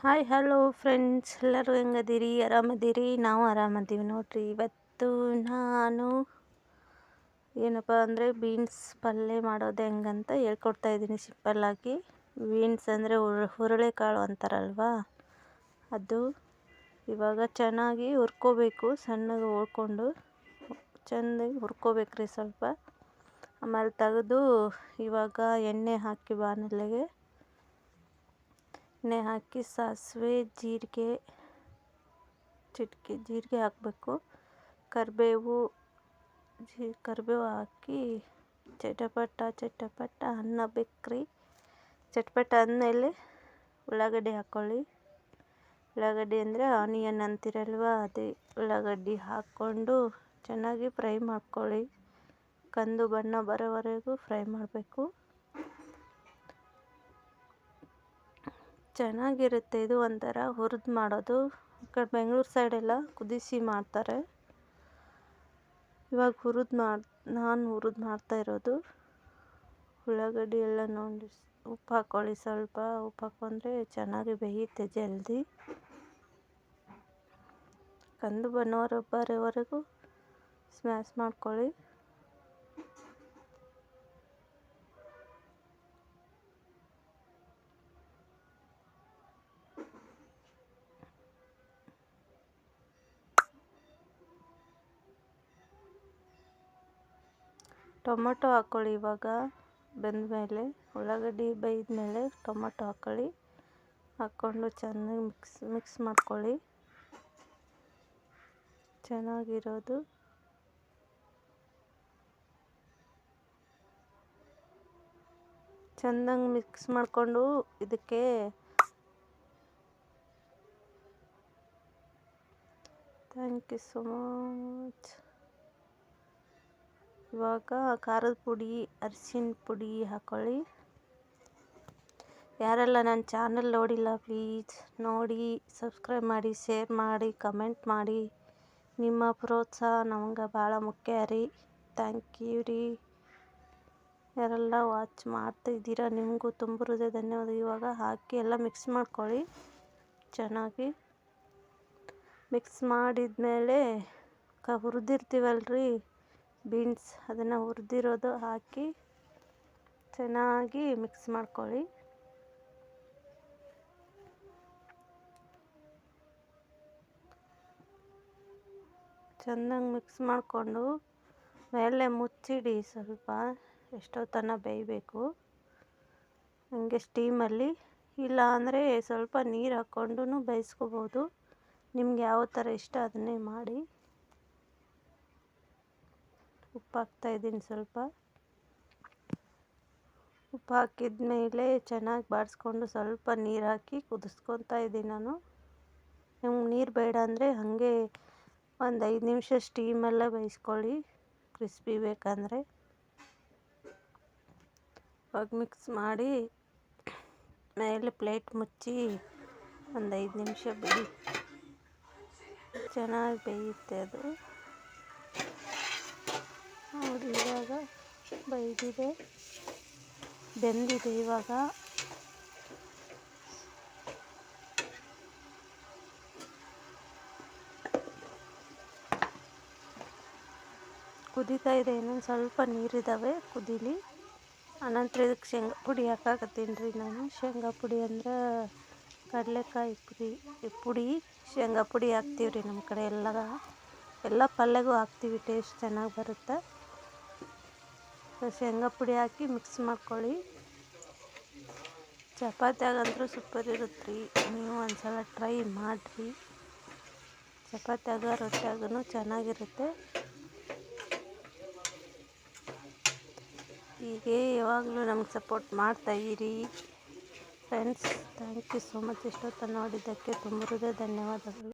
Hi hello friends, ಎಲ್ಲರೂ ಹೆಂಗದಿರಿ? ಆರಾಮದಿರಿ? ನಾವು ಆರಾಮದೀವಿ ನೋಡ್ರಿ. ಇವತ್ತು ನಾನು ಏನಪ್ಪ ಅಂದರೆ ಬೀನ್ಸ್ ಪಲ್ಯ ಮಾಡೋದು ಹೆಂಗಂತ ಹೇಳ್ಕೊಡ್ತಾ ಇದ್ದೀನಿ ಸಿಂಪಲ್ಲಾಗಿ. ಬೀನ್ಸ್ ಅಂದರೆ ಹುರುಳಿಕಾಳು ಅಂತಾರಲ್ವಾ, ಅದು ಇವಾಗ ಚೆನ್ನಾಗಿ ಹುರ್ಕೋಬೇಕು. ಸಣ್ಣಗೆ ಹುರ್ಕೊಂಡು ಚೆಂದಾಗಿ ಹುರ್ಕೋಬೇಕ್ರಿ ಸ್ವಲ್ಪ. ಆಮೇಲೆ ತೆಗೆದು ಇವಾಗ ಎಣ್ಣೆ ಹಾಕಿ ಬಾಣಲೆಗೆ ಎಣ್ಣೆ ಹಾಕಿ ಸಾಸಿವೆ ಜೀರಿಗೆ ಚಿಟಿಕೆ ಜೀರಿಗೆ ಹಾಕಬೇಕು. ಕರಿಬೇವು ಹಾಕಿ ಚಟಪಟ ಅನ್ನಬೇಕ್ರಿ. ಚಟಪಟ ಆದಮೇಲೆ ಉಳ್ಳಾಗಡ್ಡಿ ಹಾಕ್ಕೊಳ್ಳಿ. ಉಳ್ಳಾಗಡ್ಡಿ ಅಂದರೆ ಆನಿಯನ್ ಅಂತಿರಲ್ವ, ಅದೇ ಉಳ್ಳಾಗಡ್ಡಿ ಹಾಕ್ಕೊಂಡು ಚೆನ್ನಾಗಿ ಫ್ರೈ ಮಾಡ್ಕೊಳ್ಳಿ. ಕಂದು ಬಣ್ಣ ಬರೋವರೆಗೂ ಫ್ರೈ ಮಾಡಬೇಕು. ಚೆನ್ನಾಗಿರುತ್ತೆ ಇದು. ಒಂಥರ ಹುರಿದು ಮಾಡೋದು. ಈ ಕಡೆ ಬೆಂಗಳೂರು ಸೈಡೆಲ್ಲ ಕುದಿಸಿ ಮಾಡ್ತಾರೆ. ಇವಾಗ ನಾನು ಹುರಿದು ಮಾಡ್ತಾ ಇರೋದು. ಉಳ್ಳಾಗಡ್ಡಿ ಎಲ್ಲ ನೋಡಿ ಉಪ್ಪು ಹಾಕ್ಕೊಳ್ಳಿ. ಸ್ವಲ್ಪ ಉಪ್ಪು ಹಾಕ್ಕೊಂಡ್ರೆ ಚೆನ್ನಾಗಿ ಬೇಯುತ್ತೆ ಜಲ್ದಿ. ಕಂದು ಬಣ್ಣ ಬರೋವರೆಗೂ ಸ್ಮ್ಯಾಶ್ ಮಾಡ್ಕೊಳ್ಳಿ. ಟೊಮೊಟೊ ಹಾಕ್ಕೊಳ್ಳಿ. ಇವಾಗ ಬೆಂದಮೇಲೆ ಉಳ್ಳಾಗಡ್ಡಿ ಬೇಯ್ದಮೇಲೆ ಟೊಮೊಟೊ ಹಾಕ್ಕೊಳ್ಳಿ. ಹಾಕ್ಕೊಂಡು ಚೆನ್ನಾಗಿ ಮಿಕ್ಸ್ ಮಾಡ್ಕೊಳ್ಳಿ. ಚೆನ್ನಾಗಿರೋದು. ಚೆನ್ನಾಗಿ ಮಿಕ್ಸ್ ಮಾಡಿಕೊಂಡು ಇದಕ್ಕೆ ಥ್ಯಾಂಕ್ ಯು ಸೋ ಮಚ್. ಇವಾಗ ಖಾರದ ಪುಡಿ, ಅರಿಶಿನ ಪುಡಿ ಹಾಕ್ಕೊಳ್ಳಿ. ಯಾರೆಲ್ಲ ನನ್ನ ಚಾನಲ್ ನೋಡಿಲ್ಲ ಪ್ಲೀಸ್ ನೋಡಿ, ಸಬ್ಸ್ಕ್ರೈಬ್ ಮಾಡಿ, ಶೇರ್ ಮಾಡಿ, ಕಮೆಂಟ್ ಮಾಡಿ. ನಿಮ್ಮ ಪ್ರೋತ್ಸಾಹ ನಮ್ಗೆ ಭಾಳ ಮುಖ್ಯ ರೀ. ಥ್ಯಾಂಕ್ ಯು ರೀ. ಯಾರೆಲ್ಲ ವಾಚ್ ಮಾಡ್ತಾಯಿದ್ದೀರಾ ನಿಮಗೂ ತುಂಬ ಹೃದಯ ಧನ್ಯವಾದ. ಇವಾಗ ಹಾಕಿ ಎಲ್ಲ ಮಿಕ್ಸ್ ಮಾಡ್ಕೊಳ್ಳಿ. ಚೆನ್ನಾಗಿ ಮಿಕ್ಸ್ ಮಾಡಿದ್ಮೇಲೆ ಹುರಿದಿರ್ತೀವಲ್ರಿ ಬೀನ್ಸ್, ಅದನ್ನು ಹುರಿದಿರೋದು ಹಾಕಿ ಚೆನ್ನಾಗಿ ಮಿಕ್ಸ್ ಮಾಡ್ಕೊಳ್ಳಿ. ಚೆನ್ನಾಗಿ ಮಿಕ್ಸ್ ಮಾಡಿಕೊಂಡು ಮೇಲೆ ಮುಚ್ಚಿಡಿ. ಸ್ವಲ್ಪ ಎಷ್ಟೊತ್ತನ ಬೇಯಬೇಕು ಹಂಗೆ ಸ್ಟೀಮಲ್ಲಿ. ಇಲ್ಲ ಅಂದರೆ ಸ್ವಲ್ಪ ನೀರು ಹಾಕ್ಕೊಂಡು ಬೇಯಿಸ್ಕೋಬೋದು. ನಿಮ್ಗೆ ಯಾವ ಥರ ಇಷ್ಟ ಅದನ್ನೇ ಮಾಡಿ. ಉಪ್ಪು ಹಾಕ್ತಾಯಿದ್ದೀನಿ ಸ್ವಲ್ಪ. ಉಪ್ಪು ಹಾಕಿದ್ಮೇಲೆ ಚೆನ್ನಾಗಿ ಬಾಡಿಸ್ಕೊಂಡು ಸ್ವಲ್ಪ ನೀರು ಹಾಕಿ ಕುದಿಸ್ಕೊತಾ ಇದ್ದೀನಿ ನಾನು. ನಿಮ್ಗೆ ನೀರು ಬೇಡ ಅಂದರೆ ಹಾಗೆ ಒಂದು 5 ನಿಮಿಷ ಸ್ಟೀಮಲ್ಲೇ ಬೇಯಿಸ್ಕೊಳ್ಳಿ, ಕ್ರಿಸ್ಪಿ ಬೇಕಂದರೆ. ಇವಾಗ ಮಿಕ್ಸ್ ಮಾಡಿ ಮೇಲೆ ಪ್ಲೇಟ್ ಮುಚ್ಚಿ ಒಂದು 5 ನಿಮಿಷ ಬಿಡಿ. ಚೆನ್ನಾಗಿ ಬೇಯುತ್ತೆ ಅದು. ನೋಡಿ ಇವಾಗ ಬೆಂದಿದೆ. ಇವಾಗ ಕುದೀತಾ ಇದೆ. ಇನ್ನೊಂದು ಸ್ವಲ್ಪ ನೀರಿದ್ದಾವೆ, ಕುದೀಲಿ. ಆನಂತರ ಇದಕ್ಕೆ ಶೇಂಗಾ ಪುಡಿ ಹಾಕಾಕತ್ತೀನಿ ರೀ ನಾನು. ಶೇಂಗಾ ಪುಡಿ ಅಂದ್ರೆ ಕಡಲೆಕಾಯಿ ಪುಡಿ ಶೇಂಗಾ ಪುಡಿ ಹಾಕ್ತೀವಿ ರೀ ನಮ್ಮ ಕಡೆ. ಎಲ್ಲ ಪಲ್ಯಗೂ ಹಾಕ್ತೀವಿ, ಟೇಸ್ಟ್ ಚೆನ್ನಾಗಿ ಬರುತ್ತೆ. ಶೇಂಗಾ ಪುಡಿ ಹಾಕಿ ಮಿಕ್ಸ್ ಮಾಡ್ಕೊಳ್ಳಿ. ಚಪಾತಿಯಾಗಂತೂ ಸೂಪರ್ ಇರುತ್ತೆ ರೀ. ನೀವು ಒಂದ್ಸಲ ಟ್ರೈ ಮಾಡಿರಿ. ಚಪಾತಿಯಾಗ ರೊಟ್ಟಿಯಾಗೂ ಚೆನ್ನಾಗಿರುತ್ತೆ. ಹೀಗೆ ಯಾವಾಗಲೂ ನಮ್ಗೆ ಸಪೋರ್ಟ್ ಮಾಡ್ತಾಯಿರಿ friends. Thank you so much. ಇಷ್ಟೊತ್ತು ನೋಡಿದ್ದಕ್ಕೆ ತುಂಬ ಹೃದಯ ಧನ್ಯವಾದಗಳು.